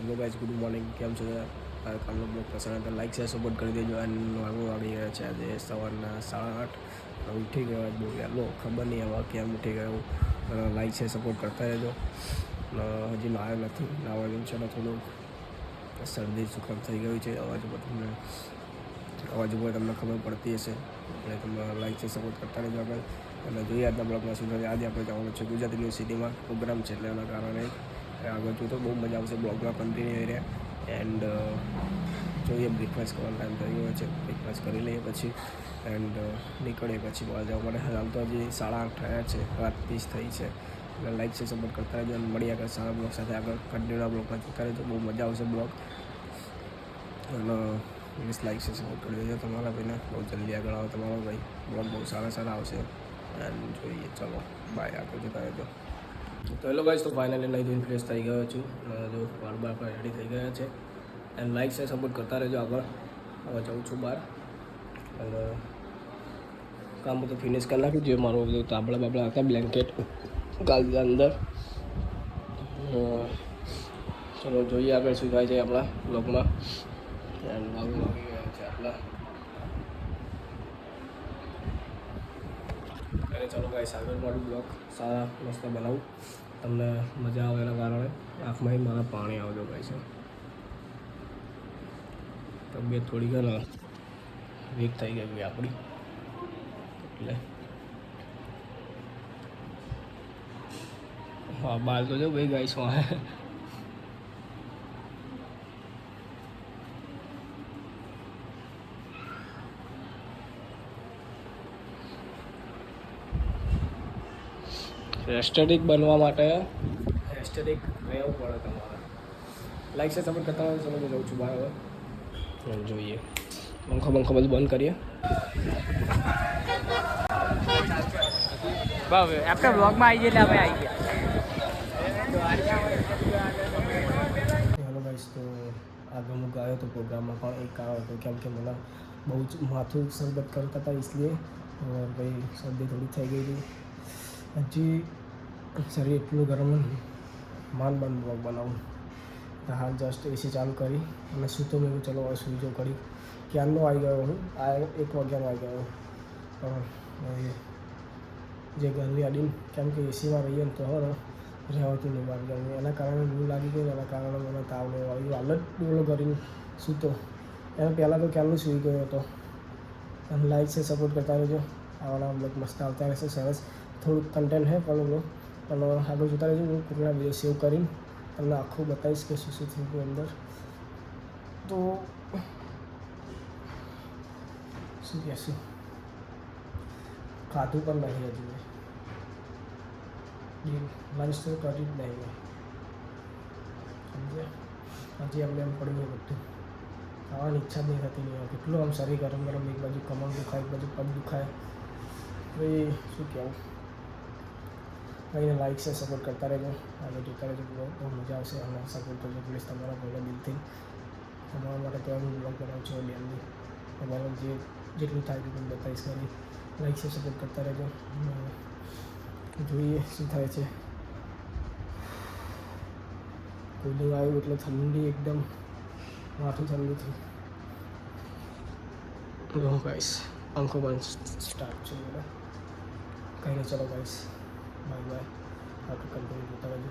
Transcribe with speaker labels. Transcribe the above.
Speaker 1: Hello guys, good morning. કેમ છો? કાલનો બ્લોગ પસંદ આવે તો લાઈક શેર સપોર્ટ કરી દેજો. અને વાગી ગયા છે આજે સવારના 8:30. ઉઠી ગયો બહુ વહેલો, ખબર નહીં હવે કેમ ઉઠી ગયો. લાઈક શેર સપોર્ટ કરતા રહેજો. હજી નાયો નથી, નાવાનું છે ને થોડું શરદી સુખામ થઈ ગયું છે. અવાજ ઉપર તમને ખબર પડતી હશે, એટલે તમે લાઈક શેર સપોર્ટ કરતા રહેજો આગળ. અને જોઈએ આજના બ્લોગમાં શું થાય. આજે આપણે જવાનું છે ગુજરાત યુનિવર્સિટીમાં પ્રોગ્રામ છે, એટલે એના કારણે આગળ જોઈએ તો બહુ મજા આવશે. બ્લોગમાં કન્ટિન્યુ રહ્યા. એન્ડ જોઈએ, બ્રેકફાસ્ટ કરવાનો ટાઈમ થઈ ગયો છે. બ્રેકફાસ્ટ કરી લઈએ પછી એન્ડ નીકળીએ પછી બહાર જવા માટે. હાલ તો હજી 8:30 થયા છે, 8:30 થઈ છે. એટલે લાઈક છે સપોર્ટ કરતા રહેજો અને મળીએ આગળ સારા બ્લોગ સાથે. આગળ કન્ટિન્યુ બ્લોગમાં જોતા રહેજો, બહુ મજા આવશે બ્લોગ. અને પ્લીઝ લાઈક છે સપોર્ટ કરી દેજો. તમારા ભાઈને બહુ જલ્દી આગળ આવો. તમારો ભાઈ બ્લોગ બહુ સારા આવશે. એન્ડ જોઈએ, ચલો બાય, આગળ જતા રહેજો. તો હેલો ગાઈસ, તો ફાઇનલી નહીં ધોઈને ફ્રેશ થઈ ગયો છું. જો વાળ રેડી થઈ ગયા છે. એન્ડ લાઈક છે સપોર્ટ કરતા રહેજો આગળ. હવે જાઉં છું બહાર અને કામ બધું ફિનિશ કરી નાખ્યું. જે મારું બધું તાબડા હતા બ્લેન્કેટ ગાળી અંદર. ચલો જોઈએ આગળ શું થાય છે આપણા બ્લોગમાં. એન્ડ વાગી ગયા છે આપણા. અને ચાલો ગાઈસ, આગળ મારું બ્લોગ સારા મસ્ત બનાવું, તમને મજા આવે એના કારણે. આંખમાં મારા પાણી આવજો ગાઈસ. તબિયત થોડી ઘણી વીક થઈ ગઈ આપણી, એટલે હા બાર તો જો ભાઈ ગાઈસ એસ્થેટિક બનવા માટે એસ્થેટિક રહેવું પડે તમારે. લાઈક છે સપોર્ટ કરતા હોય. ચલો હું જાઉં છું બહાર હવે. જોઈએ, પંખો બધું બંધ કરીએ.
Speaker 2: આપણે બ્લોગમાં આવી ગયા એટલે અમે આવી ગયા.
Speaker 1: હેલો ગાઈસ, તો આગળ હું ગયો હતો પ્રોગ્રામમાં, પણ એક કારણ હતું કેમ કે મને બહુ જ માથું સરબત કરતા હતા, इसलिए ભાઈ શરદી થોડી થઈ ગઈ હતી. હજી શરીર એટલું ગરમ બ્લોગ બનાવું. તો હાલ જસ્ટ એસી ચાલુ કરી અને સૂતો મેં ચલો હવે સૂઈ જાઉં કરી. ક્યારનો આવી ગયો હું, આ 1 વાગ્યાનો આવી ગયો. પણ જે ગરમી અડીને, કેમ કે એસીમાં રહીએ ને તો રહેવાતું નહીં બહાર ગરમી, એના કારણે લૂ લાગી ગઈ. એના કારણે મને તાવ નહીં આવ્યું. હાલત ડોલો કરીને સૂતો. એના પહેલાં તો ક્યારનું સૂઈ ગયો હતો. અને લાઈક છે સપોર્ટ કરતા રહેજો. આવાના બ્લોગ મસ્ત આવતા રહેશે, સરસ. થોડુંક કન્ટેન્ટ છે પણ આગળ જોતા રહેજો. હું કોઈકના વિડીયો સેવ કરીને તમને આખું બતાવીશ કે શું થયું હતું અંદર. તો શું કહેશું, ખાધું પણ નહીં હજુ મેં. લંચ તો કરી જ નહીં મેં, સમજ્યા. હજી એમ પડ્યું બધું. ખાવાની ઈચ્છા જ નહીં થતી. નહીં કેટલું આમ શરીર ગરમ એક બાજુ કમર દુખાય, એક બાજુ પગ દુખાય. તો એ શું કહેવું. કંઈને લાઈક છે સપોર્ટ કરતા રહેજો. આગળ જોતા રહેજો. બહુ મજા આવશે. અને સપોર્ટ કરજો પ્લીઝ. તમારા પહેલાં દિલથી તમારા માટે તો હું બ્લોગ બનાવું છું ડેલી. તમારું જેટલું થાય એટલું બતાવીશ કરી. લાઈક છે સપોર્ટ કરતા રહેજો. જોઈએ શું થાય છે. કુલિંગ આવ્યું એટલે ઠંડી એકદમ માથું ઠંડુ થયું. ગાઈસ પંખો બંધ સ્ટાર્ટ છે બધા. કંઈ નહીં, ચલો ગાઈસ બાય. આગળ કન્ટિન્યુ જોતા રહેજો.